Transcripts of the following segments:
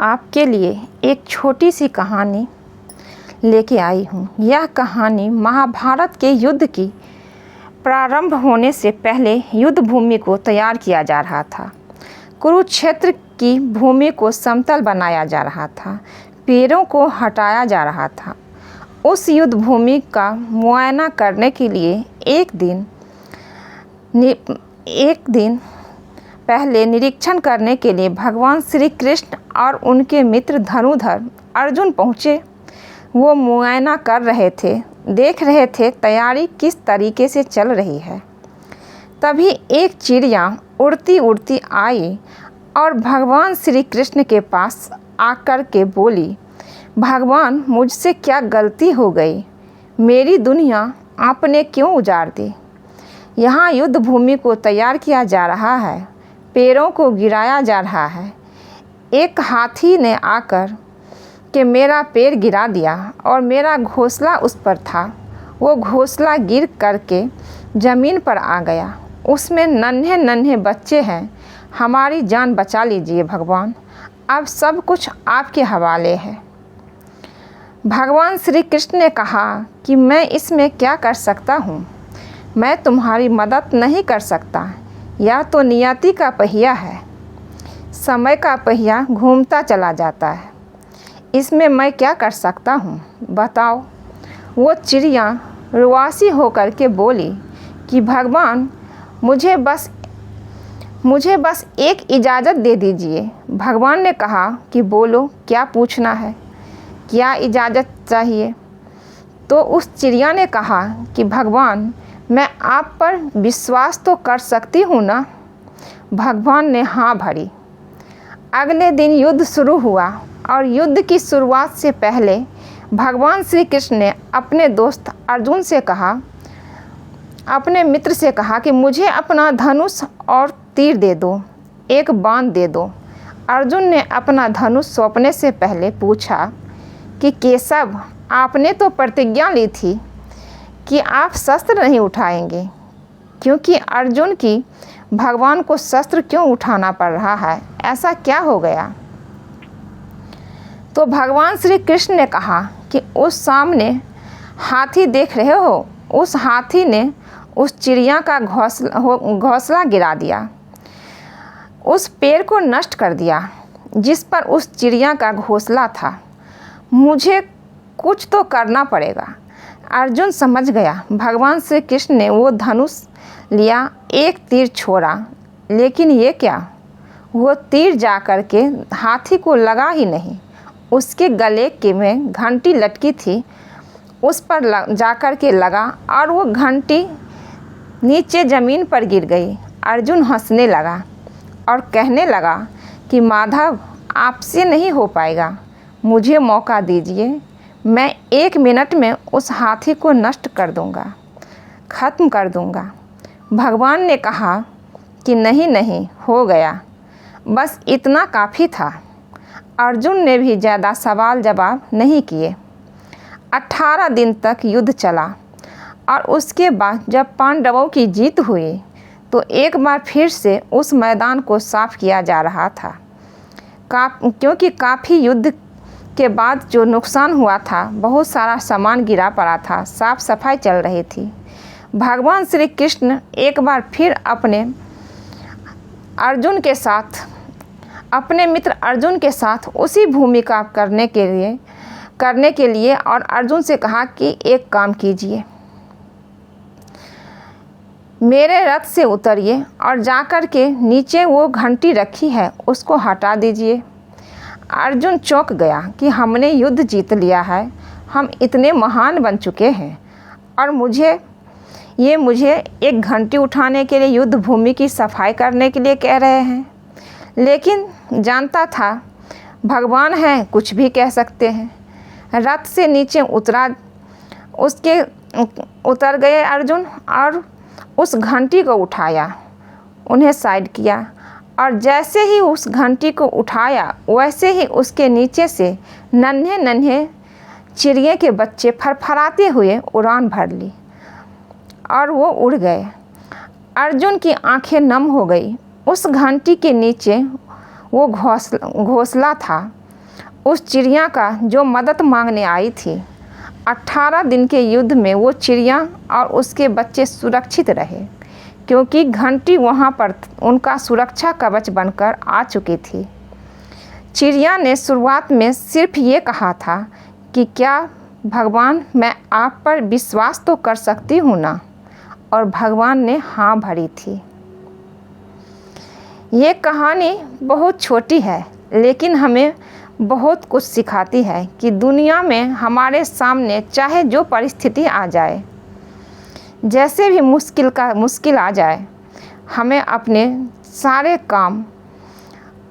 आपके लिए एक छोटी सी कहानी लेके आई हूँ। यह कहानी महाभारत के युद्ध की प्रारंभ होने से पहले युद्ध भूमि को तैयार किया जा रहा था। कुरुक्षेत्र की भूमि को समतल बनाया जा रहा था, पेड़ों को हटाया जा रहा था। उस युद्ध भूमि का मुआयना करने के लिए एक दिन पहले निरीक्षण करने के लिए भगवान श्री कृष्ण और उनके मित्र धनुधर अर्जुन पहुँचे। वो मुआयना कर रहे थे, देख रहे थे तैयारी किस तरीके से चल रही है। तभी एक चिड़िया उड़ती उड़ती आई और भगवान श्री कृष्ण के पास आकर के बोली, भगवान मुझसे क्या गलती हो गई? मेरी दुनिया आपने क्यों उजाड़ दी? यहाँ युद्ध भूमि को तैयार किया जा रहा है, पेड़ों को गिराया जा रहा है। एक हाथी ने आकर के मेरा पेड़ गिरा दिया और मेरा घोंसला उस पर था। वो घोंसला गिर करके ज़मीन पर आ गया। उसमें नन्हे नन्हे बच्चे हैं। हमारी जान बचा लीजिए भगवान, अब सब कुछ आपके हवाले है। भगवान श्री कृष्ण ने कहा कि मैं इसमें क्या कर सकता हूँ? मैं तुम्हारी मदद नहीं कर सकता। यह तो नियति का पहिया है, समय का पहिया घूमता चला जाता है। इसमें मैं क्या कर सकता हूँ बताओ? वो चिड़िया रुआसी होकर के बोली कि भगवान मुझे बस एक इजाज़त दे दीजिए। भगवान ने कहा कि बोलो, क्या पूछना है, क्या इजाज़त चाहिए? तो उस चिड़िया ने कहा कि भगवान मैं आप पर विश्वास तो कर सकती हूँ ना? भगवान ने हाँ भरी। अगले दिन युद्ध शुरू हुआ और युद्ध की शुरुआत से पहले भगवान श्री कृष्ण ने अपने दोस्त अर्जुन से कहा, अपने मित्र से कहा कि मुझे अपना धनुष और तीर दे दो, एक बाण दे दो। अर्जुन ने अपना धनुष सौंपने से पहले पूछा कि केशव, आपने तो प्रतिज्ञा ली थी कि आप शस्त्र नहीं उठाएंगे, क्योंकि अर्जुन की भगवान को शस्त्र क्यों उठाना पड़ रहा है? ऐसा क्या हो गया? तो भगवान श्री कृष्ण ने कहा कि उस सामने हाथी देख रहे हो, उस हाथी ने उस चिड़िया का घोंसला गिरा दिया, उस पेड़ को नष्ट कर दिया जिस पर उस चिड़िया का घोंसला था। मुझे कुछ तो करना पड़ेगा। अर्जुन समझ गया। भगवान श्री कृष्ण ने वो धनुष लिया, एक तीर छोड़ा, लेकिन ये क्या, वो तीर जा कर के हाथी को लगा ही नहीं। उसके गले के में घंटी लटकी थी, उस पर जा कर के लगा और वो घंटी नीचे ज़मीन पर गिर गई। अर्जुन हंसने लगा और कहने लगा कि माधव, आपसे नहीं हो पाएगा, मुझे मौका दीजिए, मैं 1 मिनट में उस हाथी को नष्ट कर दूंगा, ख़त्म कर दूंगा। भगवान ने कहा कि नहीं नहीं, हो गया, बस इतना काफ़ी था। अर्जुन ने भी ज़्यादा सवाल जवाब नहीं किए। 18 दिन तक युद्ध चला और उसके बाद जब पांडवों की जीत हुई तो एक बार फिर से उस मैदान को साफ किया जा रहा था। क्योंकि काफ़ी युद्ध के बाद जो नुकसान हुआ था, बहुत सारा सामान गिरा पड़ा था, साफ सफाई चल रही थी। भगवान श्री कृष्ण एक बार फिर अपने मित्र अर्जुन के साथ उसी भूमिका करने के लिए और अर्जुन से कहा कि एक काम कीजिए, मेरे रथ से उतरिए और जाकर के नीचे वो घंटी रखी है उसको हटा दीजिए। अर्जुन चौंक गया कि हमने युद्ध जीत लिया है, हम इतने महान बन चुके हैं और मुझे एक घंटी उठाने के लिए, युद्ध भूमि की सफाई करने के लिए कह रहे हैं। लेकिन जानता था भगवान हैं, कुछ भी कह सकते हैं। रथ से नीचे उतर गए अर्जुन और उस घंटी को उठाया, उन्हें साइड किया और जैसे ही उस घंटी को उठाया वैसे ही उसके नीचे से नन्हे नन्हे चिड़िए के बच्चे फरफराते हुए उड़ान भर ली और वो उड़ गए। अर्जुन की आंखें नम हो गई। उस घंटी के नीचे वो घोंसला था उस चिड़िया का जो मदद मांगने आई थी। 18 दिन के युद्ध में वो चिड़िया और उसके बच्चे सुरक्षित रहे, क्योंकि घंटी वहाँ पर उनका सुरक्षा कवच बनकर आ चुकी थी। चिड़िया ने शुरुआत में सिर्फ ये कहा था कि क्या भगवान, मैं आप पर विश्वास तो कर सकती हूँ ना, और भगवान ने हाँ भरी थी। ये कहानी बहुत छोटी है, लेकिन हमें बहुत कुछ सिखाती है कि दुनिया में हमारे सामने चाहे जो परिस्थिति आ जाए, जैसे भी मुश्किल आ जाए, हमें अपने सारे काम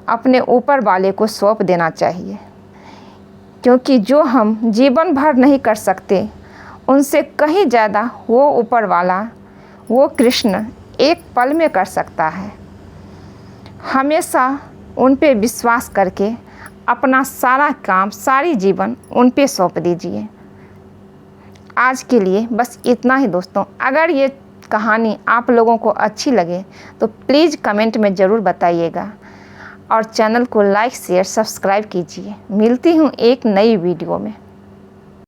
अपने ऊपर वाले को सौंप देना चाहिए, क्योंकि जो हम जीवन भर नहीं कर सकते, उनसे कहीं ज़्यादा वो ऊपर वाला, वो कृष्ण एक पल में कर सकता है। हमेशा उन पे विश्वास करके अपना सारा काम, सारी जीवन उन पे सौंप दीजिए। आज के लिए बस इतना ही दोस्तों। अगर ये कहानी आप लोगों को अच्छी लगे तो प्लीज़ कमेंट में ज़रूर बताइएगा, और चैनल को लाइक शेयर सब्सक्राइब कीजिए। मिलती हूँ एक नई वीडियो में।